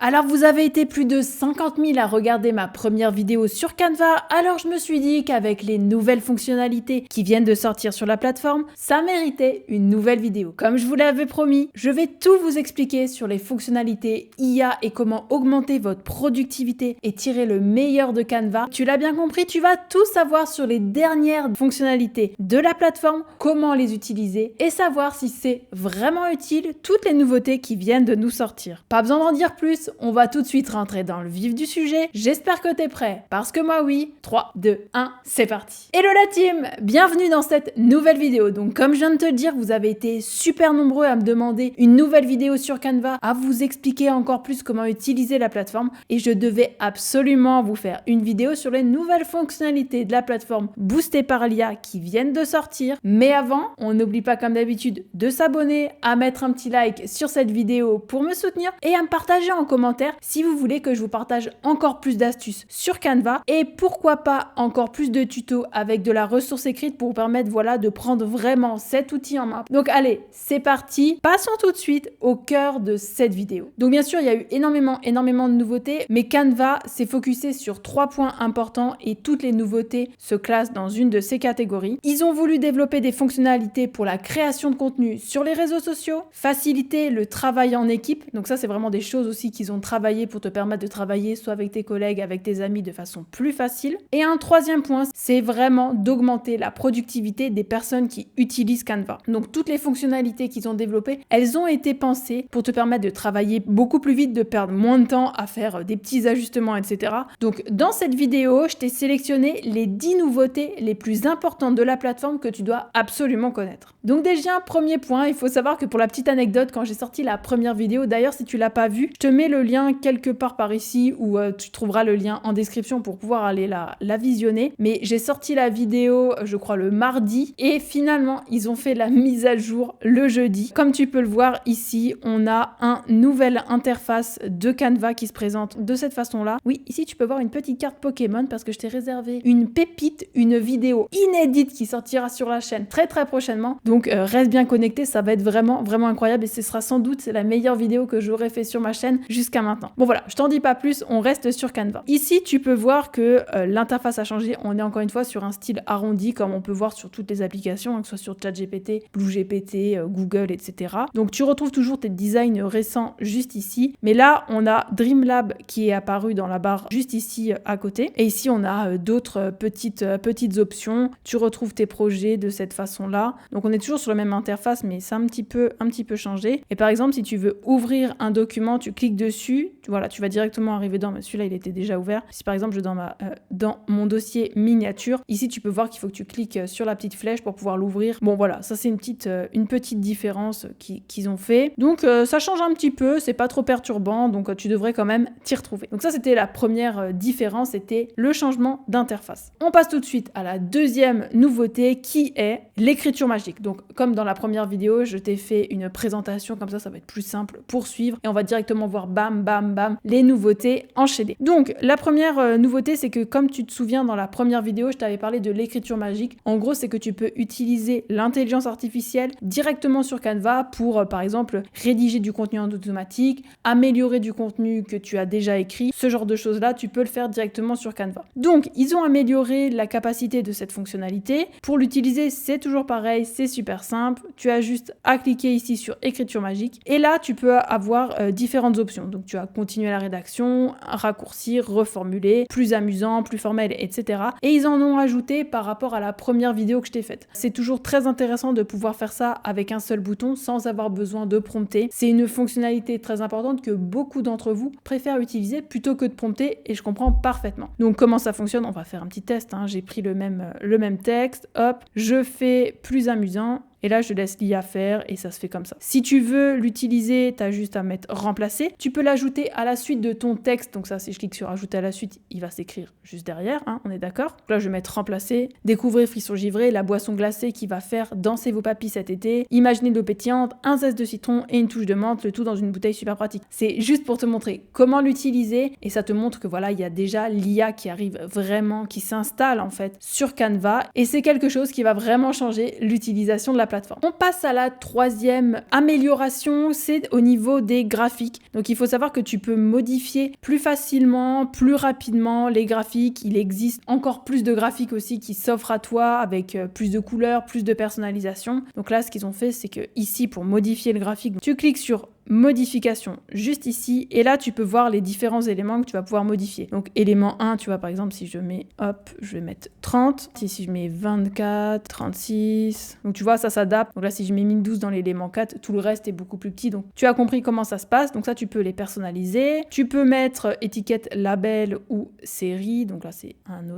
Alors vous avez été plus de 50 000 à regarder ma première vidéo sur Canva, alors je me suis dit qu'avec les nouvelles fonctionnalités qui viennent de sortir sur la plateforme, ça méritait une nouvelle vidéo. Comme je vous l'avais promis, je vais tout vous expliquer sur les fonctionnalités IA et comment augmenter votre productivité et tirer le meilleur de Canva. Tu l'as bien compris, tu vas tout savoir sur les dernières fonctionnalités de la plateforme, comment les utiliser et savoir si c'est vraiment utile, toutes les nouveautés qui viennent de nous sortir. Pas besoin d'en dire plus. On va tout de suite rentrer dans le vif du sujet. J'espère que t'es prêt, parce que moi oui. 3, 2, 1, c'est parti. Hello la team, bienvenue dans cette nouvelle vidéo. Donc comme je viens de te le dire, vous avez été super nombreux à me demander une nouvelle vidéo sur Canva, à vous expliquer encore plus comment utiliser la plateforme. Et je devais absolument vous faire une vidéo sur les nouvelles fonctionnalités de la plateforme boostée par l'IA qui viennent de sortir. Mais avant, on n'oublie pas comme d'habitude de s'abonner, à mettre un petit like sur cette vidéo pour me soutenir et à me partager en commentaire si vous voulez que je vous partage encore plus d'astuces sur Canva et pourquoi pas encore plus de tutos avec de la ressource écrite pour vous permettre de prendre vraiment cet outil en main. Donc allez, c'est parti. Passons tout de suite au cœur de cette vidéo. Donc bien sûr, il y a eu énormément de nouveautés, mais Canva s'est focusé sur 3 points importants et toutes les nouveautés se classent dans une de ces catégories. Ils ont voulu développer des fonctionnalités pour la création de contenu sur les réseaux sociaux, faciliter le travail en équipe. Donc ça, c'est vraiment des choses aussi qu'ils ont travaillé pour te permettre de travailler soit avec tes collègues, avec tes amis de façon plus facile. Et un troisième point, c'est vraiment d'augmenter la productivité des personnes qui utilisent Canva. Donc toutes les fonctionnalités qu'ils ont développées, elles ont été pensées pour te permettre de travailler beaucoup plus vite, de perdre moins de temps à faire des petits ajustements, etc. Donc dans cette vidéo, je t'ai sélectionné les 10 nouveautés les plus importantes de la plateforme que tu dois absolument connaître. Donc déjà, un premier point, il faut savoir que pour la petite anecdote, quand j'ai sorti la première vidéo, d'ailleurs si tu l'as pas vue, je te mets le lien quelque part par ici ou tu trouveras le lien en description pour pouvoir aller la visionner. Mais j'ai sorti la vidéo, je crois, le mardi et finalement, ils ont fait la mise à jour le jeudi. Comme tu peux le voir ici, on a une nouvelle interface de Canva qui se présente de cette façon-là. Oui, ici, tu peux voir une petite carte Pokémon parce que je t'ai réservé une pépite, une vidéo inédite qui sortira sur la chaîne très prochainement. Donc, reste bien connecté, ça va être vraiment incroyable et ce sera sans doute la meilleure vidéo que j'aurais fait sur ma chaîne jusqu'à maintenant. Bon voilà, je t'en dis pas plus, on reste sur Canva. Ici, tu peux voir que l'interface a changé. On est encore une fois sur un style arrondi comme on peut voir sur toutes les applications, que ce soit sur ChatGPT, BlueGPT, Google, etc. Donc tu retrouves toujours tes designs récents juste ici. Mais là, on a Dreamlab qui est apparu dans la barre juste ici à côté. Et ici, on a d'autres petites options. Tu retrouves tes projets de cette façon-là. Donc on est toujours sur la même interface, mais c'est un petit peu changé. Et par exemple, si tu veux ouvrir un document, tu cliques dessus. Voilà, tu vas directement arriver dans... Celui-là, il était déjà ouvert. Si par exemple, je vais dans mon dossier miniature, ici, tu peux voir qu'il faut que tu cliques sur la petite flèche pour pouvoir l'ouvrir. Bon, voilà, ça, c'est une petite différence qu'ils ont fait. Donc, ça change un petit peu. C'est pas trop perturbant. Donc, tu devrais quand même t'y retrouver. Donc, ça, c'était la première différence. C'était le changement d'interface. On passe tout de suite à la deuxième nouveauté qui est l'écriture magique. Donc, comme dans la première vidéo, je t'ai fait une présentation. Comme ça va être plus simple pour suivre. Et on va directement voir bam, les nouveautés enchaînées. Donc, la première nouveauté, c'est que comme tu te souviens dans la première vidéo, je t'avais parlé de l'écriture magique. En gros, c'est que tu peux utiliser l'intelligence artificielle directement sur Canva pour, par exemple, rédiger du contenu en automatique, améliorer du contenu que tu as déjà écrit. Ce genre de choses-là, tu peux le faire directement sur Canva. Donc, ils ont amélioré la capacité de cette fonctionnalité. Pour l'utiliser, c'est toujours pareil, c'est super simple. Tu as juste à cliquer ici sur écriture magique. Et là, tu peux avoir différentes options. Donc, tu as continuer la rédaction, raccourcir, reformuler, plus amusant, plus formel, etc. Et ils en ont ajouté par rapport à la première vidéo que je t'ai faite. C'est toujours très intéressant de pouvoir faire ça avec un seul bouton sans avoir besoin de prompter. C'est une fonctionnalité très importante que beaucoup d'entre vous préfèrent utiliser plutôt que de prompter et je comprends parfaitement. Donc comment ça fonctionne? On va faire un petit test. J'ai pris le même texte, hop, je fais plus amusant. Et là, je laisse l'IA faire et ça se fait comme ça. Si tu veux l'utiliser, tu as juste à mettre remplacer. Tu peux l'ajouter à la suite de ton texte. Donc ça, si je clique sur ajouter à la suite, il va s'écrire juste derrière, on est d'accord. Là, je vais mettre remplacer, découvrir frisson givré, la boisson glacée qui va faire danser vos papilles cet été, imaginer de l'eau pétillante, un zeste de citron et une touche de menthe, le tout dans une bouteille super pratique. C'est juste pour te montrer comment l'utiliser et ça te montre que voilà, il y a déjà l'IA qui arrive vraiment, qui s'installe en fait sur Canva et c'est quelque chose qui va vraiment changer l'utilisation de la plateforme. On passe à la troisième amélioration, c'est au niveau des graphiques. Donc il faut savoir que tu peux modifier plus facilement, plus rapidement les graphiques. Il existe encore plus de graphiques aussi qui s'offrent à toi avec plus de couleurs, plus de personnalisation. Donc là, ce qu'ils ont fait, c'est que ici, pour modifier le graphique, tu cliques sur modification juste ici et là tu peux voir les différents éléments que tu vas pouvoir modifier. Donc élément 1, tu vois, par exemple si je mets je vais mettre 30, si je mets 24, 36, donc tu vois ça s'adapte. Donc là si je mets 1012 dans l'élément 4, tout le reste est beaucoup plus petit, donc tu as compris comment ça se passe. Donc ça tu peux les personnaliser, tu peux mettre étiquette label ou série, donc là c'est un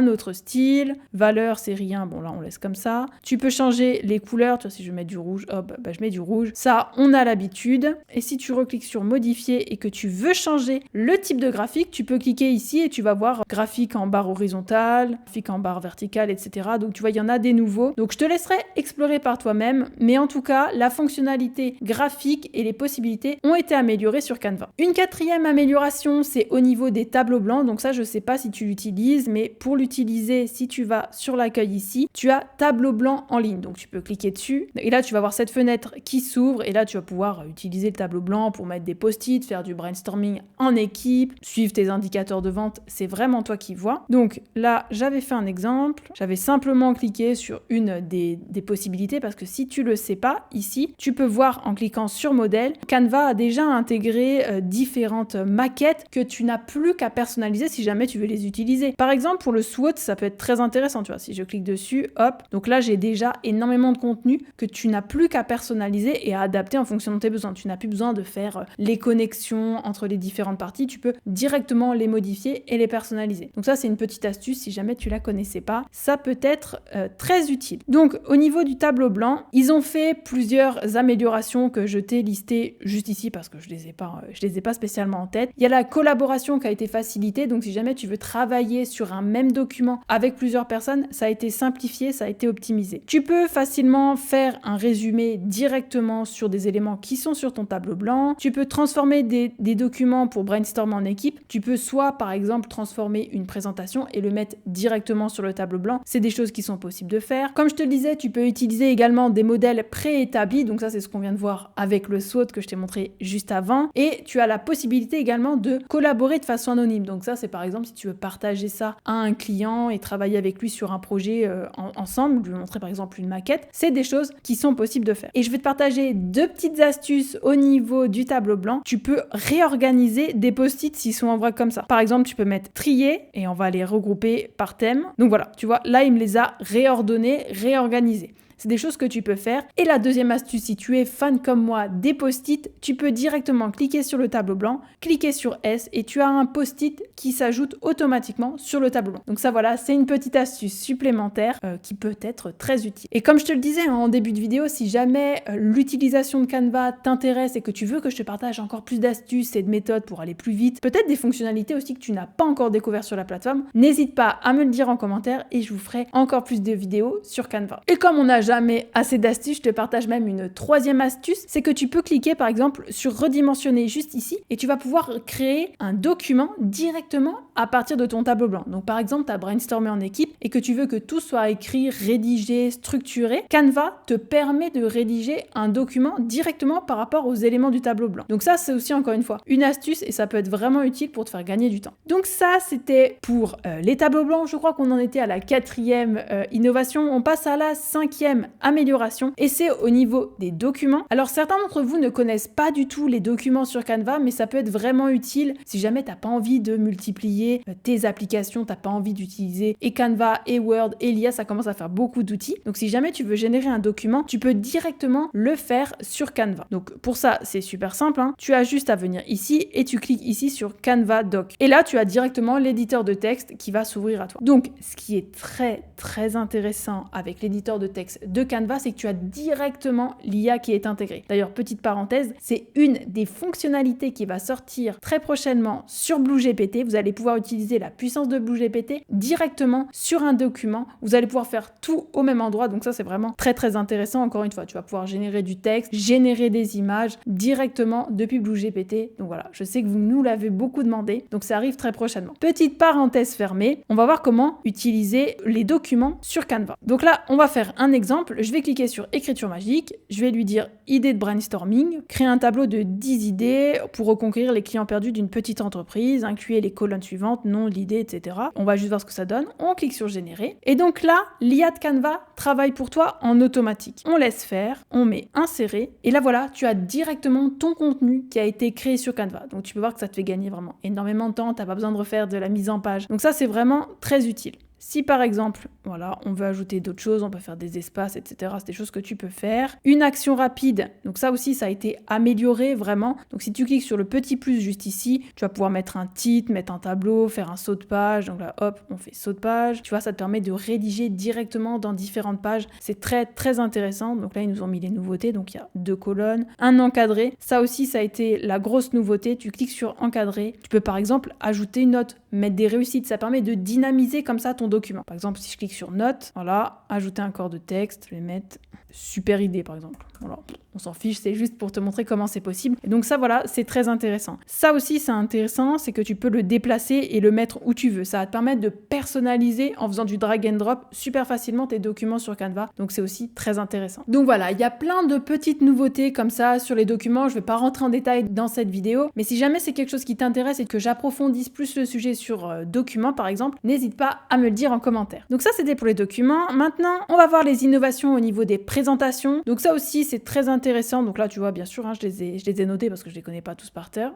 autre style, valeur série 1, bon là on laisse comme ça. Tu peux changer les couleurs, tu vois, si je mets du rouge, je mets du rouge, ça on a l'habitude. Et si tu recliques sur modifier et que tu veux changer le type de graphique, tu peux cliquer ici et tu vas voir graphique en barre horizontale, graphique en barre verticale, etc. Donc tu vois, il y en a des nouveaux. Donc je te laisserai explorer par toi-même, mais en tout cas, la fonctionnalité graphique et les possibilités ont été améliorées sur Canva. Une quatrième amélioration, c'est au niveau des tableaux blancs. Donc ça, je sais pas si tu l'utilises, mais pour l'utiliser, si tu vas sur l'accueil ici, tu as tableau blanc en ligne. Donc tu peux cliquer dessus et là, tu vas voir cette fenêtre qui s'ouvre et là, tu vas pouvoir utiliser le tableau blanc pour mettre des post-it, faire du brainstorming en équipe, suivre tes indicateurs de vente, c'est vraiment toi qui vois. Donc là, j'avais fait un exemple, j'avais simplement cliqué sur une des possibilités parce que si tu le sais pas, ici, tu peux voir en cliquant sur modèle, Canva a déjà intégré différentes maquettes que tu n'as plus qu'à personnaliser si jamais tu veux les utiliser. Par exemple, pour le SWOT, ça peut être très intéressant, tu vois, si je clique dessus, hop, donc là, j'ai déjà énormément de contenu que tu n'as plus qu'à personnaliser et à adapter en fonction de tes besoins. Tu n'as plus besoin de faire les connexions entre les différentes parties, tu peux directement les modifier et les personnaliser. Donc ça, c'est une petite astuce, si jamais tu la connaissais pas, ça peut être très utile. Donc au niveau du tableau blanc, ils ont fait plusieurs améliorations que je t'ai listées juste ici parce que je les ai pas spécialement en tête. Il y a la collaboration qui a été facilitée, donc si jamais tu veux travailler sur un même document avec plusieurs personnes, ça a été simplifié, ça a été optimisé. Tu peux facilement faire un résumé directement sur des éléments qui sont sur ton tableau blanc. Tu peux transformer des documents pour brainstormer en équipe. Tu peux soit, par exemple, transformer une présentation et le mettre directement sur le tableau blanc. C'est des choses qui sont possibles de faire. Comme je te le disais, tu peux utiliser également des modèles préétablis. Donc ça, c'est ce qu'on vient de voir avec le SWOT que je t'ai montré juste avant. Et tu as la possibilité également de collaborer de façon anonyme. Donc ça, c'est par exemple si tu veux partager ça à un client et travailler avec lui sur un projet ensemble, lui montrer par exemple une maquette. C'est des choses qui sont possibles de faire. Et je vais te partager deux petites astuces au niveau du tableau blanc. Tu peux réorganiser des post-it s'ils sont en vrac comme ça. Par exemple, tu peux mettre trier et on va les regrouper par thème. Donc voilà, tu vois, là, il me les a réordonnés, réorganisés. C'est des choses que tu peux faire. Et la deuxième astuce, si tu es fan comme moi des post-it, tu peux directement cliquer sur le tableau blanc, cliquer sur S et tu as un post-it qui s'ajoute automatiquement sur le tableau blanc. Donc ça voilà, c'est une petite astuce supplémentaire qui peut être très utile. Et comme je te le disais en début de vidéo, si jamais l'utilisation de Canva t'intéresse et que tu veux que je te partage encore plus d'astuces et de méthodes pour aller plus vite, peut-être des fonctionnalités aussi que tu n'as pas encore découvert sur la plateforme, n'hésite pas à me le dire en commentaire et je vous ferai encore plus de vidéos sur Canva. Et comme on n'a jamais assez d'astuces, je te partage même une troisième astuce, c'est que tu peux cliquer par exemple sur redimensionner juste ici et tu vas pouvoir créer un document directement à partir de ton tableau blanc. Donc par exemple, tu as brainstormé en équipe et que tu veux que tout soit écrit, rédigé, structuré, Canva te permet de rédiger un document directement par rapport aux éléments du tableau blanc. Donc ça, c'est aussi encore une fois une astuce et ça peut être vraiment utile pour te faire gagner du temps. Donc ça, c'était pour les tableaux blancs. Je crois qu'on en était à la quatrième innovation. On passe à la cinquième amélioration et c'est au niveau des documents. Alors certains d'entre vous ne connaissent pas du tout les documents sur Canva, mais ça peut être vraiment utile si jamais t'as pas envie de multiplier tes applications, t'as pas envie d'utiliser et Canva et Word et l'IA, ça commence à faire beaucoup d'outils. Donc si jamais tu veux générer un document, tu peux directement le faire sur Canva. Donc pour ça, c'est super simple, hein. Tu as juste à venir ici et tu cliques ici sur Canva Doc. Et là, tu as directement l'éditeur de texte qui va s'ouvrir à toi. Donc ce qui est très intéressant avec l'éditeur de texte de Canva, c'est que tu as directement l'IA qui est intégrée. D'ailleurs, petite parenthèse, c'est une des fonctionnalités qui va sortir très prochainement sur BlueGPT. Vous allez pouvoir utiliser la puissance de BlueGPT directement sur un document. Vous allez pouvoir faire tout au même endroit. Donc ça, c'est vraiment très intéressant. Encore une fois, tu vas pouvoir générer du texte, générer des images directement depuis BlueGPT. Donc voilà, je sais que vous nous l'avez beaucoup demandé. Donc ça arrive très prochainement. Petite parenthèse fermée, on va voir comment utiliser les documents sur Canva. Donc là, on va faire un exemple. exemple, je vais cliquer sur écriture magique, je vais lui dire idée de brainstorming, créer un tableau de 10 idées pour reconquérir les clients perdus d'une petite entreprise, incluez les colonnes suivantes, nom, l'idée, etc. On va juste voir ce que ça donne. On clique sur générer. Et donc là, l'IA de Canva travaille pour toi en automatique. On laisse faire, on met insérer, et là voilà, tu as directement ton contenu qui a été créé sur Canva. Donc tu peux voir que ça te fait gagner vraiment énormément de temps, t'as pas besoin de refaire de la mise en page. Donc ça, c'est vraiment très utile. Si par exemple, voilà, on veut ajouter d'autres choses, on peut faire des espaces, etc. C'est des choses que tu peux faire. Une action rapide, donc ça aussi, ça a été amélioré vraiment. Donc si tu cliques sur le petit plus juste ici, tu vas pouvoir mettre un titre, mettre un tableau, faire un saut de page. Donc là, hop, on fait saut de page. Tu vois, ça te permet de rédiger directement dans différentes pages. C'est très, très intéressant. Donc là, ils nous ont mis les nouveautés. Donc il y a 2 colonnes, un encadré. Ça aussi, ça a été la grosse nouveauté. Tu cliques sur encadré. Tu peux par exemple ajouter une note, mettre des réussites. Ça permet de dynamiser comme ça ton document. Par exemple, si je clique sur notes, voilà, ajouter un corps de texte, je vais mettre super idée par exemple. Voilà, on s'en fiche, c'est juste pour te montrer comment c'est possible. Et donc ça, voilà, c'est très intéressant. Ça aussi, c'est intéressant, c'est que tu peux le déplacer et le mettre où tu veux. Ça va te permettre de personnaliser en faisant du drag and drop super facilement tes documents sur Canva. Donc c'est aussi très intéressant. Donc voilà, il y a plein de petites nouveautés comme ça sur les documents. Je vais pas rentrer en détail dans cette vidéo, mais si jamais c'est quelque chose qui t'intéresse et que j'approfondisse plus le sujet sur documents par exemple, n'hésite pas à me le dire en commentaire. Donc ça, c'était pour les documents. Maintenant, on va voir les innovations au niveau des présentations. Donc ça aussi, c'est très intéressant. Donc là, tu vois, bien sûr, hein, je les ai notés parce que je les connais pas tous par cœur.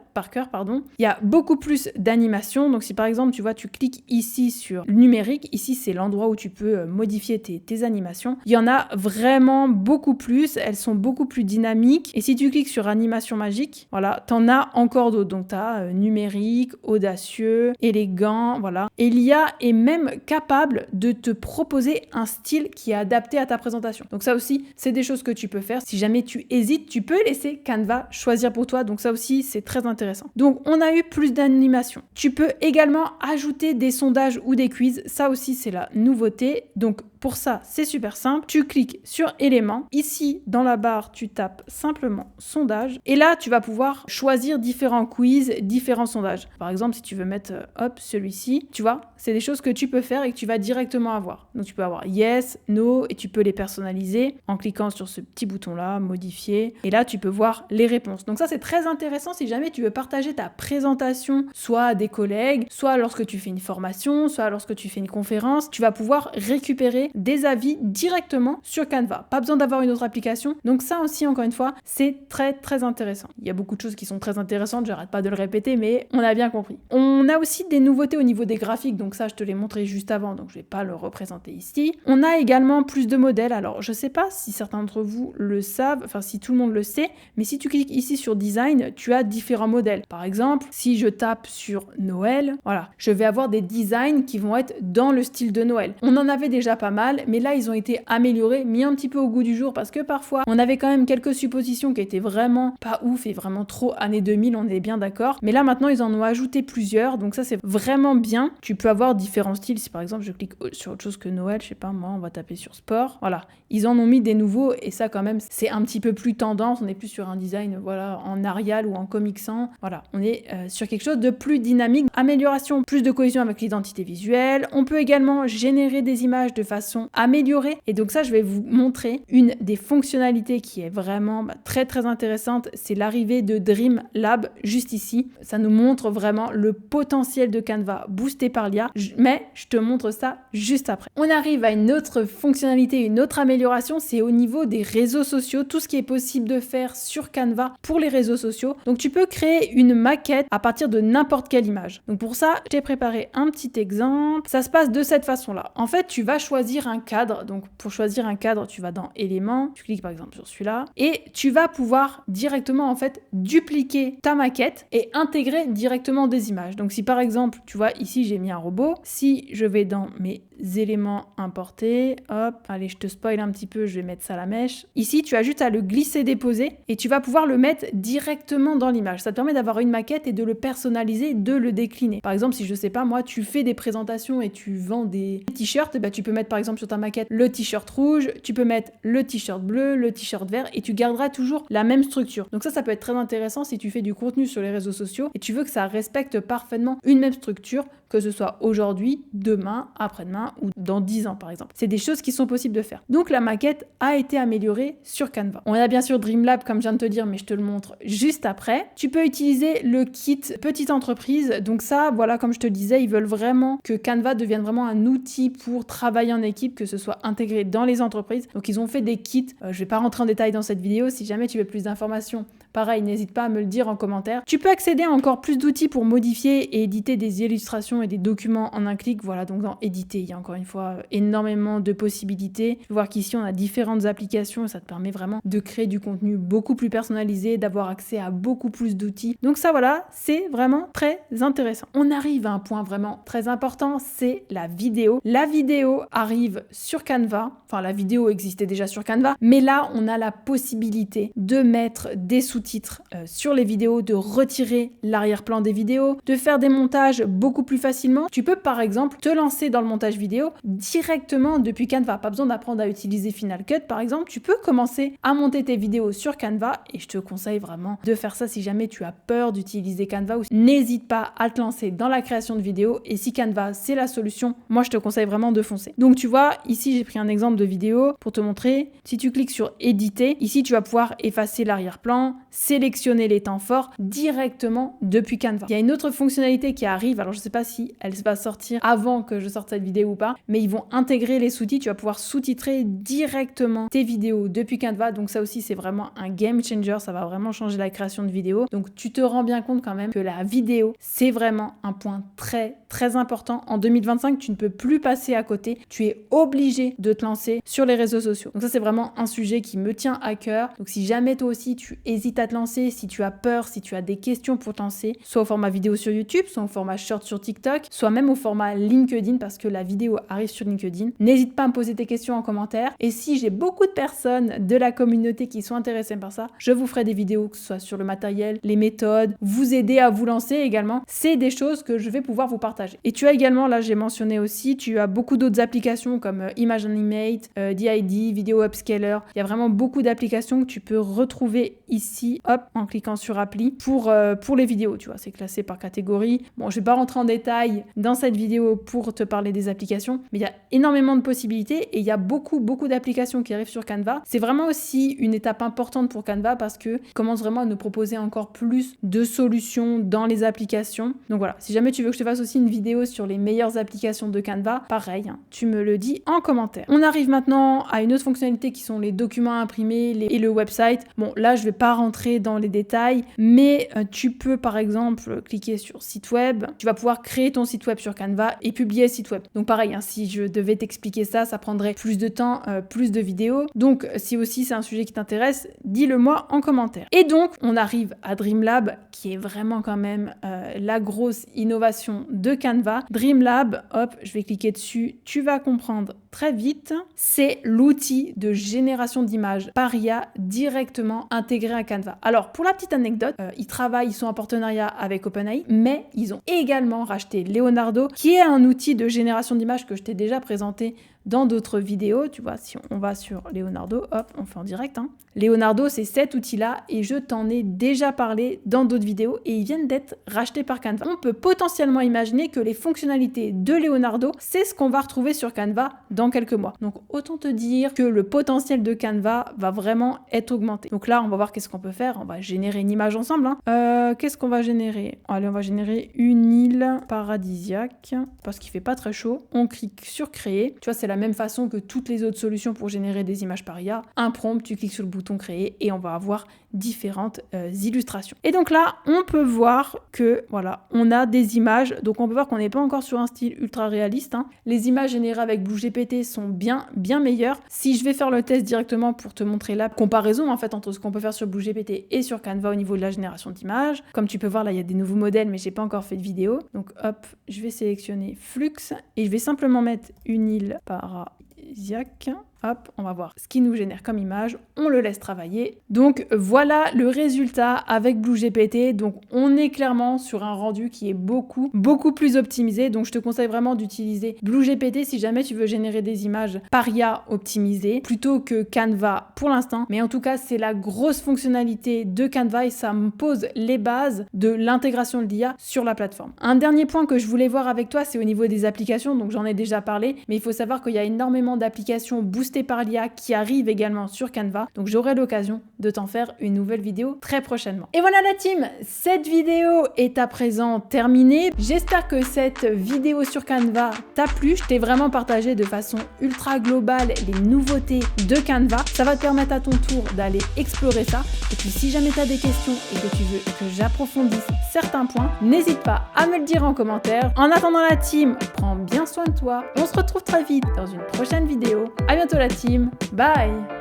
Il y a beaucoup plus d'animations. Donc si par exemple, tu vois, tu cliques ici sur numérique, ici c'est l'endroit où tu peux modifier tes animations. Il y en a vraiment beaucoup plus. Elles sont beaucoup plus dynamiques. Et si tu cliques sur animation magique, voilà, t'en as encore d'autres. Donc t'as numérique, audacieux, élégant, voilà. Et l'IA est même capable de te proposer un style qui est adapté à ta présentation. Donc ça aussi, c'est des choses que tu peux faire. Si jamais tu hésites, tu peux laisser Canva choisir pour toi. Donc ça aussi, c'est très intéressant. Donc on a eu plus d'animation. Tu peux également ajouter des sondages ou des quiz. Ça aussi, c'est la nouveauté. Donc pour ça, c'est super simple. Tu cliques sur éléments. Ici, dans la barre, tu tapes simplement sondage. Et là, tu vas pouvoir choisir différents quiz, différents sondages. Par exemple, si tu veux mettre, hop, celui-ci, tu vois, c'est des choses que tu peux faire et que tu vas directement avoir. Donc tu peux avoir yes, no, et tu peux les personnaliser en cliquant sur ce petit bouton-là, modifier. Et là, tu peux voir les réponses. Donc ça, c'est très intéressant si jamais tu veux partager ta présentation, soit à des collègues, soit lorsque tu fais une formation, soit lorsque tu fais une conférence. Tu vas pouvoir récupérer des avis directement sur Canva. Pas besoin d'avoir une autre application. Donc ça aussi, encore une fois, c'est très très intéressant. Il y a beaucoup de choses qui sont très intéressantes, j'arrête pas de le répéter, mais on a bien compris. On a aussi des nouveautés au niveau des graphiques, donc ça je te l'ai montré juste avant, donc je vais pas le représenter ici. On a également plus de modèles. Alors je sais pas si certains d'entre vous le savent, enfin si tout le monde le sait, mais si tu cliques ici sur design, tu as différents modèles. Par exemple, si je tape sur Noël, voilà, je vais avoir des designs qui vont être dans le style de Noël. On en avait déjà pas mal, mais là ils ont été améliorés, mis un petit peu au goût du jour parce que parfois on avait quand même quelques suppositions qui étaient vraiment pas ouf et vraiment trop années 2000, on est bien d'accord. Mais là maintenant ils en ont ajouté plusieurs, donc ça c'est vraiment bien. Tu peux avoir différents styles. Si par exemple je clique sur autre chose que Noël, je sais pas moi, on va taper sur sport. Voilà, ils en ont mis des nouveaux et ça quand même c'est un petit peu plus tendance. On est plus sur un design voilà en Arial ou en Comic Sans. Voilà, on est sur quelque chose de plus dynamique. Amélioration, plus de cohésion avec l'identité visuelle. On peut également générer des images de façon améliorée. Et donc ça, je vais vous montrer une des fonctionnalités qui est vraiment très très intéressante. C'est l'arrivée de Dream Lab juste ici. Ça nous montre vraiment le potentiel de Canva boosté par l'IA. Mais je te montre ça juste après. On arrive à une autre fonctionnalité, une autre amélioration. C'est au niveau des réseaux sociaux. Tout ce qui est possible de faire sur Canva pour les réseaux sociaux. Donc tu peux créer une maquette à partir de n'importe quelle image. Donc pour ça, j'ai préparé un petit exemple. Ça se passe de cette façon-là. En fait, tu vas choisir un cadre. Donc pour choisir un cadre, tu vas dans éléments, tu cliques par exemple sur celui-là et tu vas pouvoir directement en fait dupliquer ta maquette et intégrer directement des images. Donc si par exemple, tu vois ici j'ai mis un robot, si je vais dans mes éléments importés, hop, allez je te spoil un petit peu, je vais mettre ça à la mèche. Ici tu as juste à le glisser déposer et tu vas pouvoir le mettre directement dans l'image. Ça te permet d'avoir une maquette et de le personnaliser, de le décliner. Par exemple si je sais pas moi, tu fais des présentations et tu vends des t-shirts, bah, tu peux mettre par exemple exemple sur ta maquette le t-shirt rouge, tu peux mettre le t-shirt bleu, le t-shirt vert et tu garderas toujours la même structure. Donc ça peut être très intéressant si tu fais du contenu sur les réseaux sociaux et tu veux que ça respecte parfaitement une même structure, que ce soit aujourd'hui, demain, après-demain ou dans 10 ans par exemple. C'est des choses qui sont possibles de faire. Donc la maquette a été améliorée sur Canva. On a bien sûr Dreamlab comme je viens de te dire, mais je te le montre juste après. Tu peux utiliser le kit petite entreprise. Donc ça, voilà, comme je te le disais, ils veulent vraiment que Canva devienne vraiment un outil pour travailler en équipe, que ce soit intégré dans les entreprises. Donc ils ont fait des kits. Je vais pas rentrer en détail dans cette vidéo. Si jamais tu veux plus d'informations, pareil, n'hésite pas à me le dire en commentaire. Tu peux accéder à encore plus d'outils pour modifier et éditer des illustrations et des documents en un clic. Voilà, donc dans éditer, il y a encore une fois énormément de possibilités. Tu peux voir qu'ici, on a différentes applications et ça te permet vraiment de créer du contenu beaucoup plus personnalisé, d'avoir accès à beaucoup plus d'outils. Donc ça, voilà, c'est vraiment très intéressant. On arrive à un point vraiment très important, c'est la vidéo. La vidéo arrive sur Canva. Enfin, la vidéo existait déjà sur Canva, mais là, on a la possibilité de mettre des sous-titres sur les vidéos, de retirer l'arrière-plan des vidéos, de faire des montages beaucoup plus facilement. Tu peux par exemple te lancer dans le montage vidéo directement depuis Canva. Pas besoin d'apprendre à utiliser Final Cut par exemple. Tu peux commencer à monter tes vidéos sur Canva et je te conseille vraiment de faire ça si jamais tu as peur d'utiliser Canva. N'hésite pas à te lancer dans la création de vidéos et si Canva c'est la solution, moi je te conseille vraiment de foncer. Donc tu vois, ici j'ai pris un exemple de vidéo pour te montrer. Si tu cliques sur éditer, ici tu vas pouvoir effacer l'arrière-plan, sélectionner les temps forts directement depuis Canva. Il y a une autre fonctionnalité qui arrive, alors je sais pas si elle va sortir avant que je sorte cette vidéo ou pas, mais ils vont intégrer les sous-titres, tu vas pouvoir sous-titrer directement tes vidéos depuis Canva, donc ça aussi c'est vraiment un game changer, ça va vraiment changer la création de vidéos. Donc tu te rends bien compte quand même que la vidéo c'est vraiment un point très important. En 2025, tu ne peux plus passer à côté, tu es obligé de te lancer sur les réseaux sociaux. Donc ça c'est vraiment un sujet qui me tient à cœur. Donc si jamais toi aussi tu hésites à te lancer, si tu as peur, si tu as des questions pour te lancer, soit au format vidéo sur YouTube, soit au format short sur TikTok, soit même au format LinkedIn parce que la vidéo arrive sur LinkedIn, n'hésite pas à me poser tes questions en commentaire. Et si j'ai beaucoup de personnes de la communauté qui sont intéressées par ça, je vous ferai des vidéos que ce soit sur le matériel, les méthodes, vous aider à vous lancer également. C'est des choses que je vais pouvoir vous partager. Et tu as également, là j'ai mentionné aussi, tu as beaucoup d'autres applications comme Image Animate, DID, Video Upscaler. Il y a vraiment beaucoup d'applications que tu peux retrouver ici, hop, en cliquant sur appli pour les vidéos, tu vois, c'est classé par catégorie. Bon, je vais pas rentrer en détail dans cette vidéo pour te parler des applications, mais il y a énormément de possibilités et il y a beaucoup d'applications qui arrivent sur Canva. C'est vraiment aussi une étape importante pour Canva parce que commence vraiment à nous proposer encore plus de solutions dans les applications. Donc voilà, si jamais tu veux que je te fasse aussi une vidéo sur les meilleures applications de Canva, pareil, hein, tu me le dis en commentaire. On arrive maintenant à une autre fonctionnalité qui sont les documents imprimés et le website. Bon, là, je vais pas rentrer dans les détails, mais tu peux par exemple cliquer sur site web. Tu vas pouvoir créer ton site web sur Canva et publier le site web. Donc pareil, hein, si je devais t'expliquer ça, ça prendrait plus de temps, plus de vidéos. Donc si aussi c'est un sujet qui t'intéresse, dis-le moi en commentaire. Et donc, on arrive à Dreamlab, qui est vraiment quand même la grosse innovation de Canva. Dreamlab, hop, je vais cliquer dessus, tu vas comprendre très vite. C'est l'outil de génération d'images par IA directement intégré à Canva. Alors, pour la petite anecdote, ils sont en partenariat avec OpenAI, mais ils ont également racheté Leonardo, qui est un outil de génération d'images que je t'ai déjà présenté dans d'autres vidéos. Tu vois, si on va sur Leonardo, hop, on fait en direct. Hein. Leonardo, c'est cet outil-là et je t'en ai déjà parlé dans d'autres vidéos et ils viennent d'être rachetés par Canva. On peut potentiellement imaginer que les fonctionnalités de Leonardo, c'est ce qu'on va retrouver sur Canva dans quelques mois. Donc, autant te dire que le potentiel de Canva va vraiment être augmenté. Donc là, on va voir qu'est-ce qu'on peut faire. On va générer une image ensemble. Hein. Qu'est-ce qu'on va générer? Allez, on va générer une île paradisiaque parce qu'il fait pas très chaud. On clique sur créer. Tu vois, c'est la même façon que toutes les autres solutions pour générer des images par IA. Un prompt, tu cliques sur le bouton créer et on va avoir différentes illustrations. Et donc là, on peut voir que voilà, on a des images. Donc on peut voir qu'on n'est pas encore sur un style ultra réaliste. Hein. Les images générées avec BlueGPT sont bien meilleures. Si je vais faire le test directement pour te montrer la comparaison en fait entre ce qu'on peut faire sur BlueGPT et sur Canva au niveau de la génération d'images. Comme tu peux voir là, il y a des nouveaux modèles, mais j'ai pas encore fait de vidéo. Donc hop, je vais sélectionner Flux et je vais simplement mettre une île paradisiaque. Hop, on va voir ce qui nous génère comme image, on le laisse travailler. Donc voilà le résultat avec BlueGPT. Donc on est clairement sur un rendu qui est beaucoup plus optimisé. Donc je te conseille vraiment d'utiliser BlueGPT si jamais tu veux générer des images par IA optimisées plutôt que Canva pour l'instant. Mais en tout cas, c'est la grosse fonctionnalité de Canva et ça me pose les bases de l'intégration de l'IA sur la plateforme. Un dernier point que je voulais voir avec toi, c'est au niveau des applications. Donc j'en ai déjà parlé, mais il faut savoir qu'il y a énormément d'applications boostées par l'IA qui arrive également sur Canva. Donc j'aurai l'occasion de t'en faire une nouvelle vidéo très prochainement. Et voilà la team, cette vidéo est à présent terminée. J'espère que cette vidéo sur Canva t'a plu. Je t'ai vraiment partagé de façon ultra globale les nouveautés de Canva. Ça va te permettre à ton tour d'aller explorer ça. Et puis si jamais tu as des questions et que tu veux que j'approfondisse certains points, n'hésite pas à me le dire en commentaire. En attendant la team, prends bien soin de toi. On se retrouve très vite dans une prochaine vidéo. À bientôt la team. Bye!